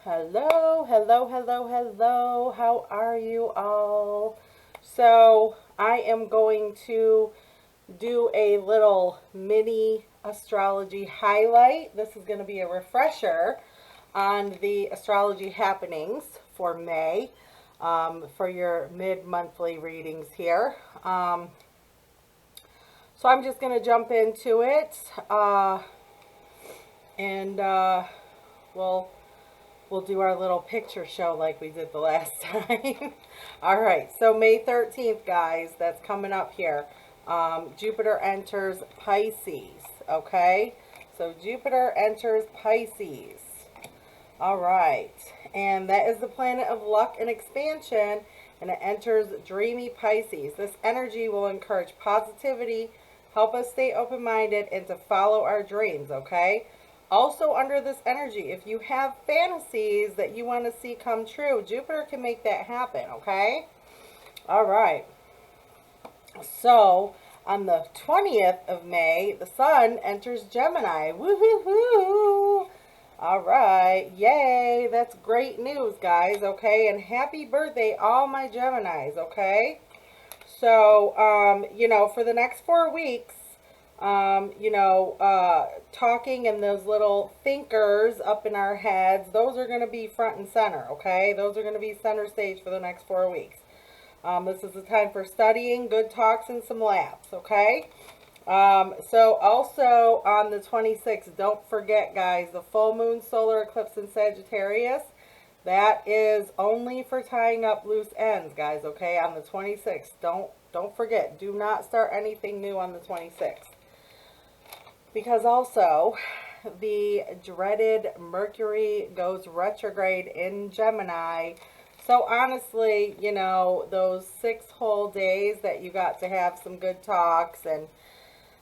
Hello, hello, hello, hello. How are you all? So, I am going to do a little mini astrology highlight. This is going to be a refresher on the astrology happenings for May for your mid-monthly readings here. So, I'm just going to jump into it and we'll do our little picture show like we did the last time. All right, so May 13th, guys, that's coming up here. Jupiter enters Pisces, okay? So Jupiter enters Pisces. All right, and that is the planet of luck and expansion, and it enters dreamy Pisces. This energy will encourage positivity, help us stay open-minded, and to follow our dreams, okay? Also, under this energy, if you have fantasies that you want to see come true, Jupiter can make that happen, okay? All right. So, on the 20th of May, the Sun enters Gemini. Woo-hoo-hoo! All right. Yay. That's great news, guys, okay? And happy birthday, all my Geminis, okay? So, for the next 4 weeks, talking and those little thinkers up in our heads, those are going to be front and center, okay? Those are going to be center stage for the next 4 weeks. This is the time for studying, good talks, and some laughs, okay? So also on the 26th, don't forget, guys, the full moon solar eclipse in Sagittarius. That is only for tying up loose ends, guys, okay? On the 26th, don't forget, do not start anything new on the 26th. Because also, the dreaded Mercury goes retrograde in Gemini. So honestly, those 6 whole days that you got to have some good talks and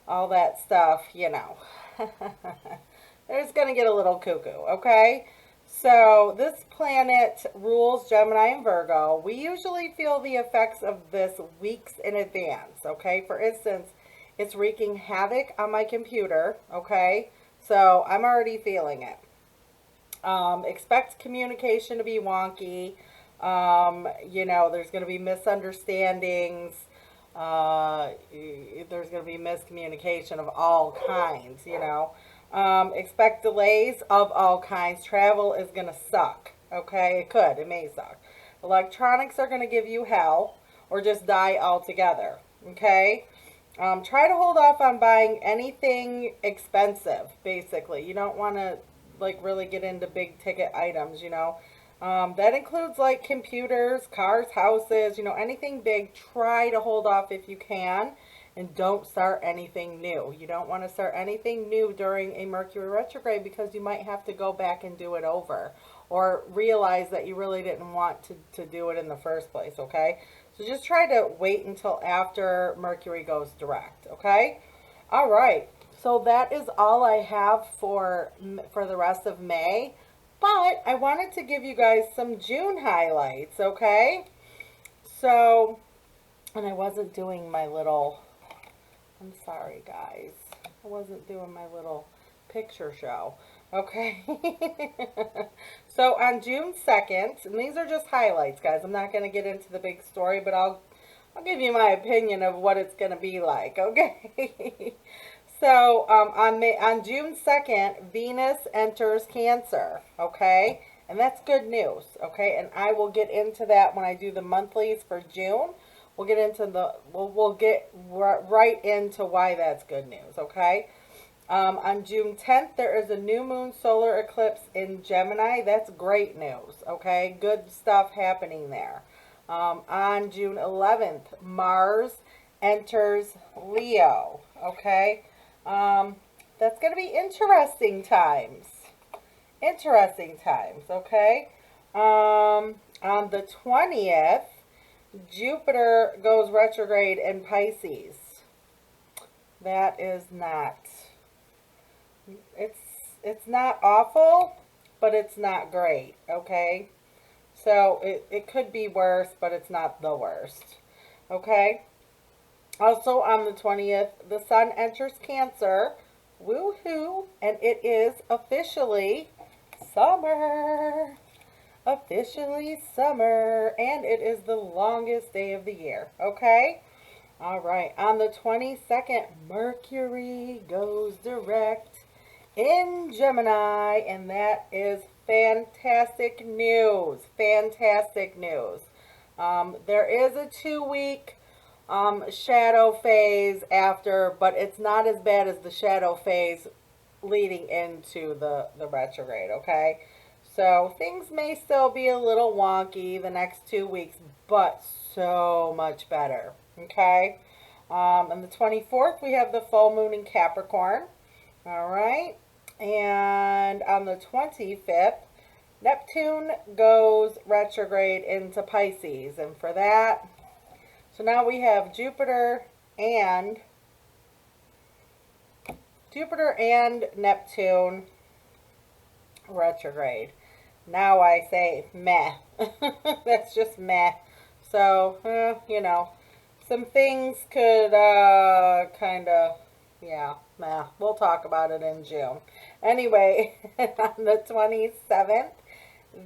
all that stuff, it's going to get a little cuckoo, okay? So this planet rules Gemini and Virgo. We usually feel the effects of this weeks in advance, okay? For instance, it's wreaking havoc on my computer, okay? So I'm already feeling it. Expect communication to be wonky. There's going to be misunderstandings. There's going to be miscommunication of all kinds, expect delays of all kinds. Travel is going to suck, okay? It may suck. Electronics are going to give you hell or just die altogether, okay? Try to hold off on buying anything expensive, basically. You don't want to, really get into big ticket items, That includes, computers, cars, houses, anything big. Try to hold off if you can, and don't start anything new. You don't want to start anything new during a Mercury retrograde because you might have to go back and do it over or realize that you really didn't want to do it in the first place, okay? So just try to wait until after Mercury goes direct, okay? All right. So that is all I have for the rest of May. But I wanted to give you guys some June highlights, okay? So, and I wasn't doing my little, I'm sorry, guys. I wasn't doing my little picture show, okay? So on June 2nd, and these are just highlights, guys. I'm not going to get into the big story, but I'll give you my opinion of what it's going to be like, okay? So on June 2nd, Venus enters Cancer, okay? And that's good news, okay? And I will get into that when I do the monthlies for June. We'll get into we'll get right into why that's good news, okay? On June 10th, there is a new moon solar eclipse in Gemini. That's great news, okay? Good stuff happening there. On June 11th, Mars enters Leo, okay? That's going to be interesting times. Interesting times, okay? On the 20th, Jupiter goes retrograde in Pisces. That is not, it's not awful, but it's not great, okay? So it could be worse, but it's not the worst, okay? Also on the 20th, the Sun enters Cancer. Woohoo! And it is officially summer. officially summer, and it is the longest day of the year, okay? All right, on the 22nd, Mercury goes direct in Gemini, and that is fantastic news. Fantastic news. There is a 2 week shadow phase after, but it's not as bad as the shadow phase leading into the retrograde, okay? So things may still be a little wonky the next 2 weeks, but so much better, okay? On the 24th, we have the full moon in Capricorn, all right? And on the 25th, Neptune goes retrograde into Pisces. And for that, so now we have Jupiter and Neptune retrograde. Now I say meh. That's just meh. So, you know, some things could kind of, yeah, meh. We'll talk about it in June. Anyway, on the 27th,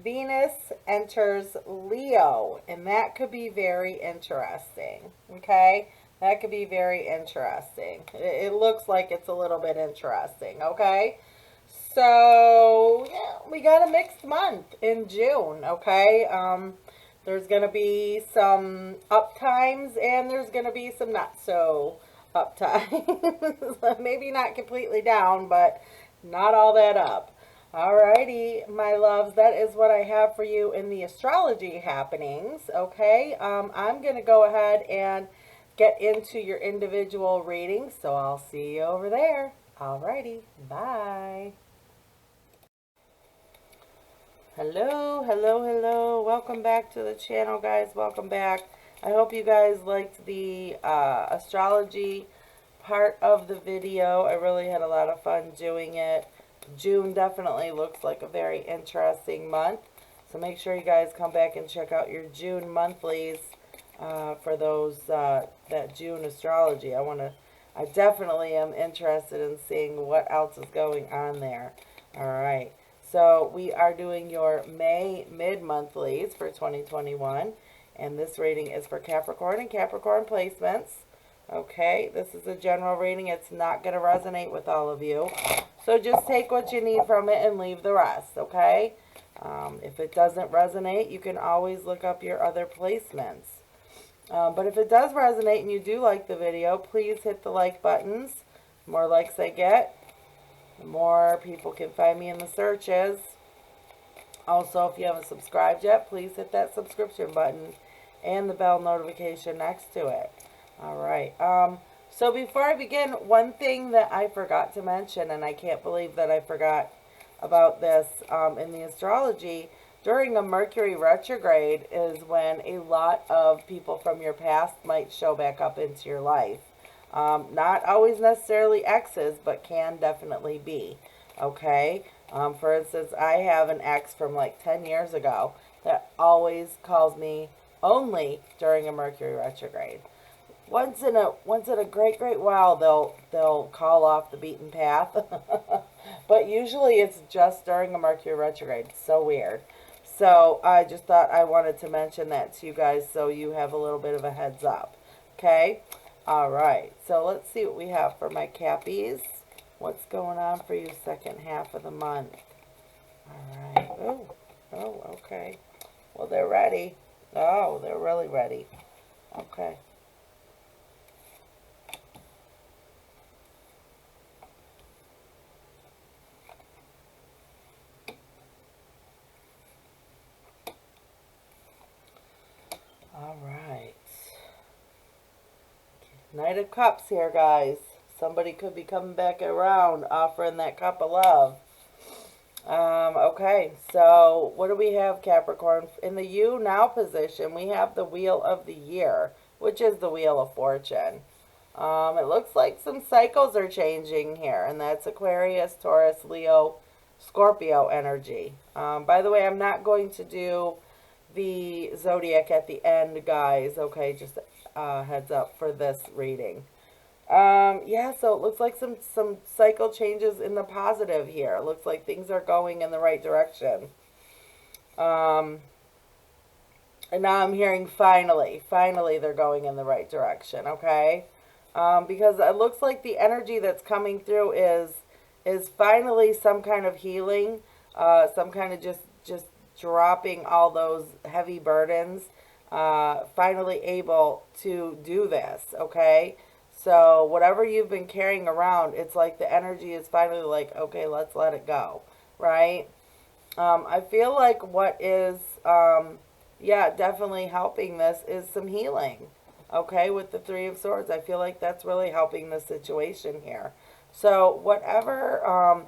Venus enters Leo, and that could be very interesting, okay? That could be very interesting. It looks like it's a little bit interesting, okay? So, yeah, we got a mixed month in June, okay? There's going to be some up times, and there's going to be some not so up times. Maybe not completely down, but not all that up. Alrighty, my loves, that is what I have for you in the astrology happenings, okay? I'm going to go ahead and get into your individual readings, so I'll see you over there. Alrighty, bye. Hello, hello, hello. Welcome back to the channel, guys. Welcome back. I hope you guys liked the astrology part of the video. I really had a lot of fun doing it. June definitely looks like a very interesting month. So make sure you guys come back and check out your June monthlies for those that June astrology. I definitely am interested in seeing what else is going on there. All right. So we are doing your May mid-monthlies for 2021. And this reading is for Capricorn and Capricorn placements. Okay, this is a general reading. It's not going to resonate with all of you. So just take what you need from it and leave the rest, okay? If it doesn't resonate, you can always look up your other placements. But if it does resonate and you do like the video, please hit the like buttons. The more likes I get, the more people can find me in the searches. Also, if you haven't subscribed yet, please hit that subscription button and the bell notification next to it. All right. So before I begin, one thing that I forgot to mention, and I can't believe that I forgot about this in the astrology, during a Mercury retrograde is when a lot of people from your past might show back up into your life. Not always necessarily exes, but can definitely be. Okay? For instance, I have an ex from like 10 years ago that always calls me only during a Mercury retrograde. Once in a great while they'll call off the beaten path. But usually it's just during a Mercury retrograde. It's so weird. So I just thought I wanted to mention that to you guys so you have a little bit of a heads up. Okay? All right. So let's see what we have for my Cappies. What's going on for you second half of the month? All right. Oh, okay. Well, they're ready. Oh, they're really ready. Okay. All right. Knight of Cups here, guys. Somebody could be coming back around offering that cup of love. Okay, so what do we have, Capricorn? In the you now position, we have the Wheel of the Year, which is the Wheel of Fortune. It looks like some cycles are changing here, and that's Aquarius, Taurus, Leo, Scorpio energy. By the way, I'm not going to do the zodiac at the end, guys. Okay, just heads up for this reading. Yeah, so it looks like some cycle changes in the positive here. It looks like things are going in the right direction. And now I'm hearing finally, finally they're going in the right direction, okay? Because it looks like the energy that's coming through is finally some kind of healing, some kind of just dropping all those heavy burdens, finally able to do this, okay? So whatever you've been carrying around, it's like the energy is finally like, okay, let's let it go, right? I feel like what is, yeah, definitely helping this is some healing. Okay, with the Three of Swords, I feel like that's really helping the situation here. So whatever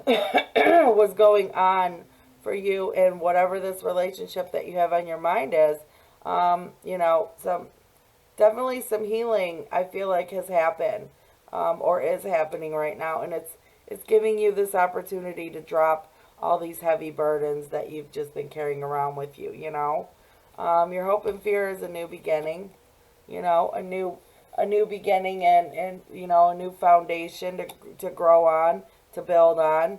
was going on for you in whatever this relationship that you have on your mind is, you know, definitely some healing I feel like has happened, or is happening right now, and it's giving you this opportunity to drop all these heavy burdens that you've just been carrying around with you, you know. Your hope and fear is a new beginning, you know, a new beginning, and you know, a new foundation to grow on, to build on.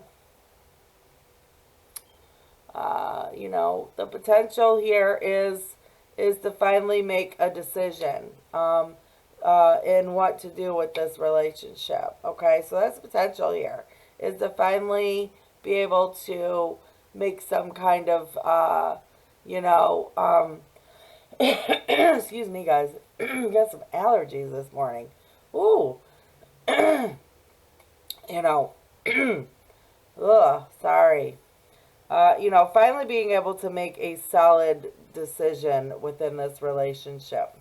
You know, the potential here is to finally make a decision in what to do with this relationship. Okay, so that's the potential here, is to finally be able to make some kind of, you know, excuse me, guys, got some allergies this morning. Ooh, you know, ugh, sorry. You know, finally being able to make a solid decision within this relationship.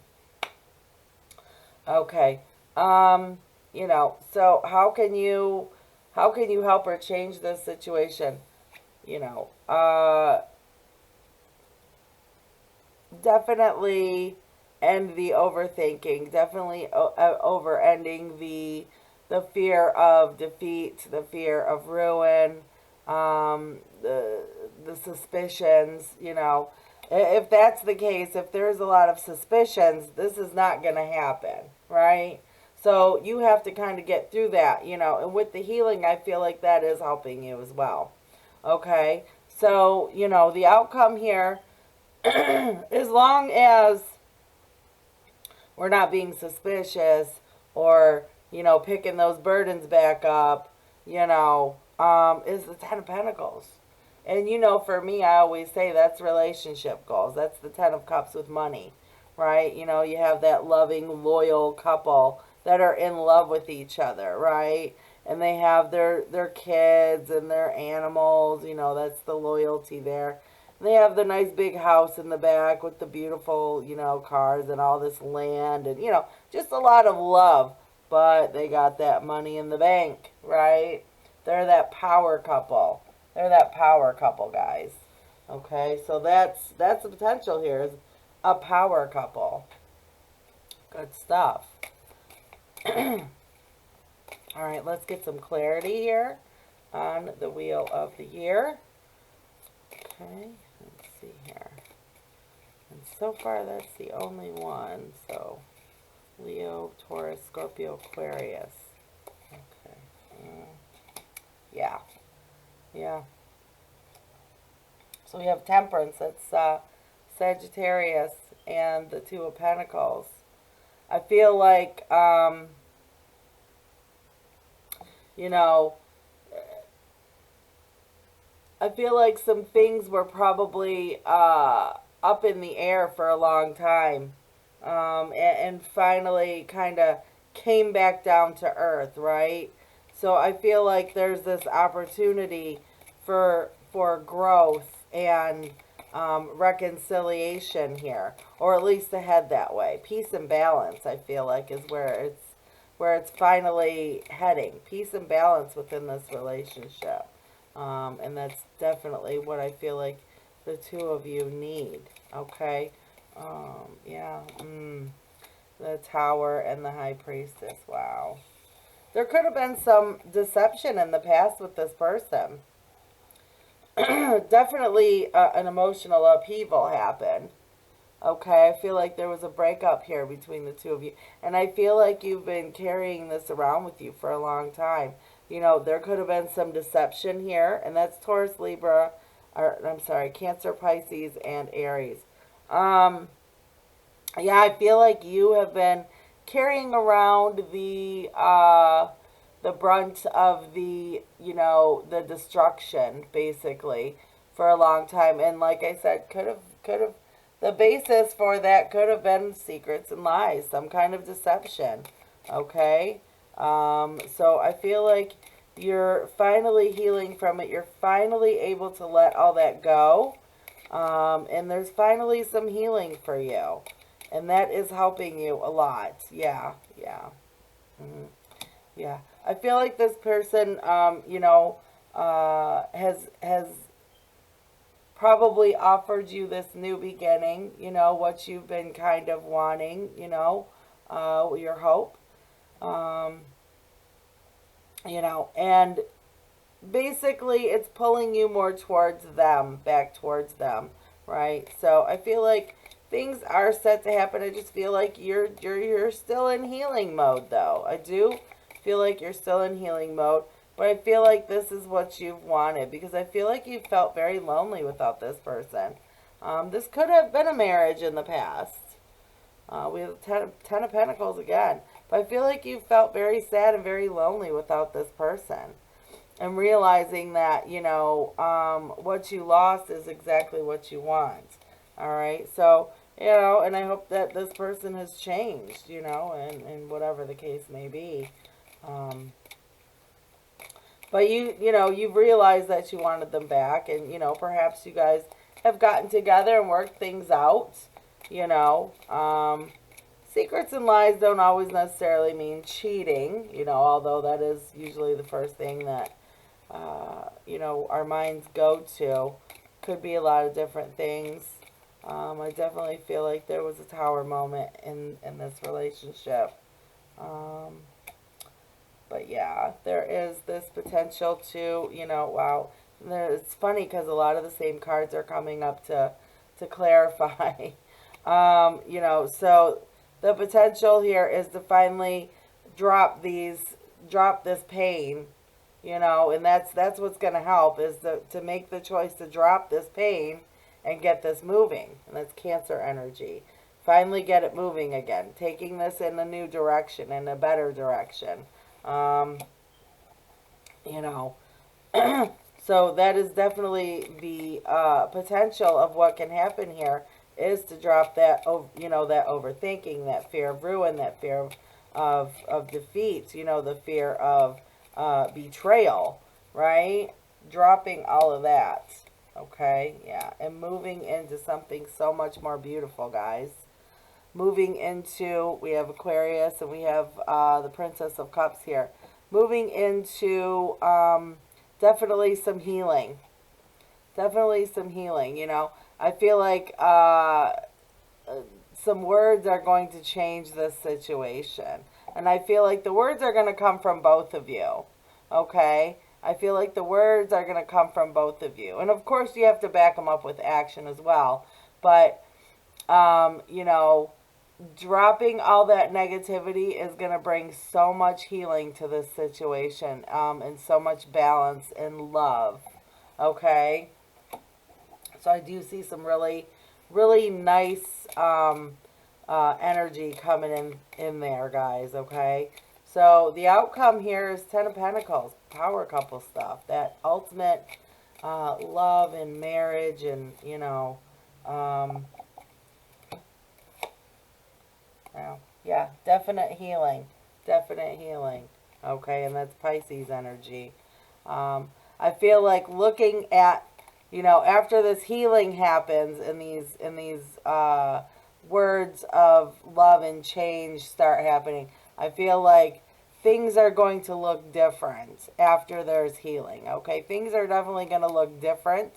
Okay. You know, so how can you help or change this situation? You know, definitely end the overthinking. Definitely over ending the fear of defeat, the fear of ruin, the suspicions. You know, if that's the case, if there's a lot of suspicions, this is not going to happen, right? So you have to kind of get through that, you know. And with the healing, I feel like that is helping you as well. Okay, so you know the outcome here, as long as we're not being suspicious or, you know, picking those burdens back up, you know, is the Ten of Pentacles. And, you know, for me, I always say that's relationship goals. That's the Ten of Cups with money, right? You know, you have that loving, loyal couple that are in love with each other, right? And they have their kids and their animals, you know, that's the loyalty there. They have the nice big house in the back with the beautiful, you know, cars and all this land and, you know, just a lot of love. But they got that money in the bank, right? They're that power couple. They're that power couple, guys. Okay, so that's the potential here, is a power couple. Good stuff. All right, let's get some clarity here on the Wheel of the Year. Okay, let's see here. And so far, that's the only one. So, Leo, Taurus, Scorpio, Aquarius. Okay. Yeah. Yeah. So we have Temperance. That's Sagittarius and the Two of Pentacles. I feel like, you know, I feel like some things were probably up in the air for a long time, and finally kind of came back down to earth, right? So I feel like there's this opportunity for growth and reconciliation here, or at least to head that way. Peace and balance, I feel like, is where it's finally heading. Peace and balance within this relationship. And that's definitely what I feel like the two of you need. Okay? Yeah. The Tower and the High Priestess. Wow. There could have been some deception in the past with this person. Definitely an emotional upheaval happened. Okay, I feel like there was a breakup here between the two of you. And I feel like you've been carrying this around with you for a long time. You know, there could have been some deception here. And that's Taurus, Libra, or I'm sorry, Cancer, Pisces, and Aries. Um, yeah, I feel like you have been carrying around the brunt of the, you know, the destruction basically for a long time. And like I said, could have the basis for that could have been secrets and lies, some kind of deception. Okay? So I feel like you're finally healing from it. You're finally able to let all that go. And there's finally some healing for you. And that is helping you a lot. Yeah, yeah. Hmm. Yeah, I feel like this person, you know, has probably offered you this new beginning. You know what you've been kind of wanting. You know, your hope. Um, you know, and basically it's pulling you more towards them, back towards them, right? So I feel like things are set to happen. I just feel like you're still in healing mode though. I do feel like you're still in healing mode, but I feel like this is what you've wanted because I feel like you felt very lonely without this person. This could have been a marriage in the past. We have ten of Pentacles again. But I feel like you felt very sad and very lonely without this person and realizing that, you know, what you lost is exactly what you want. All right. So, you know, and I hope that this person has changed, you know, and whatever the case may be. Um, but you know, you've realized that you wanted them back, and, you know, perhaps you guys have gotten together and worked things out, you know. Secrets and lies don't always necessarily mean cheating, you know, although that is usually the first thing that you know, our minds go to. Could be a lot of different things. I definitely feel like there was a tower moment in this relationship. Um, but yeah, there is this potential to, you know, wow. It's funny because a lot of the same cards are coming up to clarify. You know, so the potential here is to finally drop drop this pain, you know, and that's what's going to help is to make the choice to drop this pain and get this moving. And that's Cancer energy. Finally get it moving again, taking this in a new direction, in a better direction. Um, you know, so that is definitely the potential of what can happen here is to drop that, you know, that overthinking, that fear of ruin, that fear of defeat, you know, the fear of betrayal, right? Dropping all of that, okay? Yeah, and moving into something so much more beautiful, guys. Moving into, we have Aquarius and we have the Princess of Cups here. Moving into definitely some healing. Definitely some healing, you know. I feel like some words are going to change this situation. And I feel like the words are going to come from both of you. Okay? I feel like the words are going to come from both of you. And of course, you have to back them up with action as well. But, you know, dropping all that negativity is going to bring so much healing to this situation, and so much balance and love. Okay? So I do see some really, really nice energy coming in there, guys. Okay? So the outcome here is Ten of Pentacles, power couple stuff. That ultimate love and marriage and, you know, yeah, definite healing. Definite healing. Okay, and that's Pisces energy. I feel like looking at, you know, after this healing happens and these words of love and change start happening, I feel like things are going to look different after there's healing. Okay, things are definitely going to look different.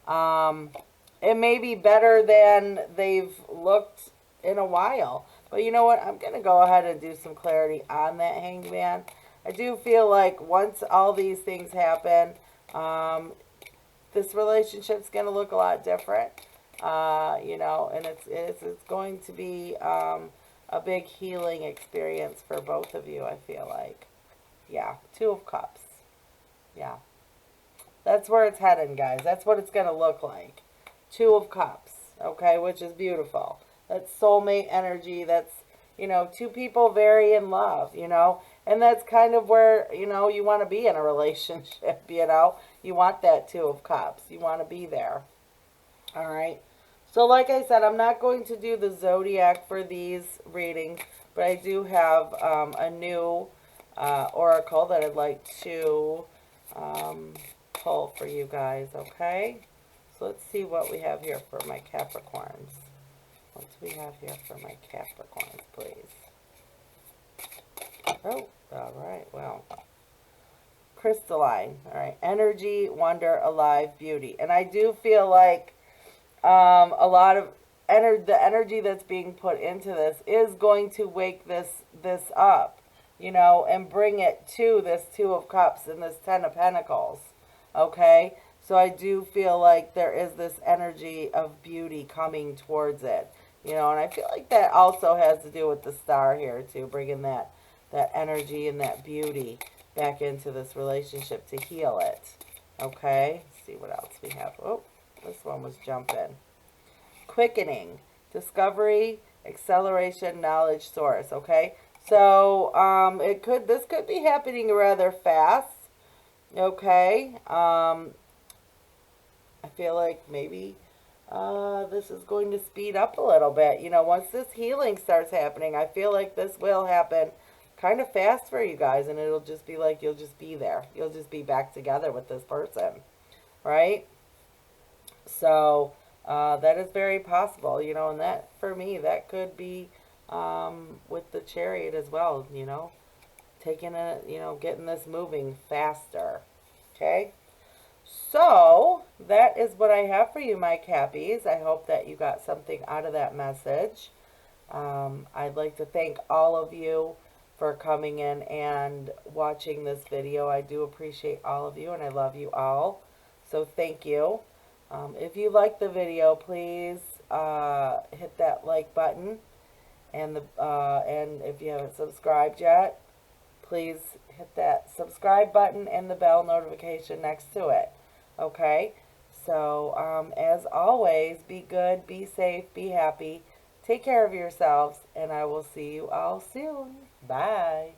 It may be better than they've looked in a while. But you know what? I'm going to go ahead and do some clarity on that Hangman. I do feel like once all these things happen, this relationship's going to look a lot different. You know, and it's going to be a big healing experience for both of you, I feel like. Yeah, Two of Cups. Yeah. That's where it's heading, guys. That's what it's going to look like. Two of Cups, okay, which is beautiful. That's soulmate energy. That's, you know, two people very in love, you know. And that's kind of where, you know, you want to be in a relationship, you know. You want that Two of Cups. You want to be there. All right. So like I said, I'm not going to do the zodiac for these readings, but I do have a new oracle that I'd like to pull for you guys, okay? So let's see what we have here for my Capricorns. What do we have here for my Capricorns, please? Oh, all right, well. Crystalline, all right. Energy, wonder, alive, beauty. And I do feel like a lot of the energy that's being put into this is going to wake this up, you know, and bring it to this Two of Cups and this Ten of Pentacles, okay? So I do feel like there is this energy of beauty coming towards it, you know, and I feel like that also has to do with the star here too, bringing that energy and that beauty back into this relationship to heal it, okay? Let's see what else we have. Oh, this one was jumping. Quickening, discovery, acceleration, knowledge source, okay? So this could be happening rather fast, okay? I feel like maybe this is going to speed up a little bit. You know, once this healing starts happening, I feel like this will happen kind of fast for you guys, and it'll just be like you'll just be there. You'll just be back together with this person, right? So that is very possible, you know, and that, for me, that could be with the Chariot as well, you know, taking it, you know, getting this moving faster, okay? So that is what I have for you, my Cappies. I hope that you got something out of that message. I'd like to thank all of you for coming in and watching this video. I do appreciate all of you, and I love you all. So thank you. If you like the video, please hit that like button, and if you haven't subscribed yet, please hit that subscribe button and the bell notification next to it. Okay? So as always, be good, be safe, be happy. Take care of yourselves, and I will see you all soon. Bye.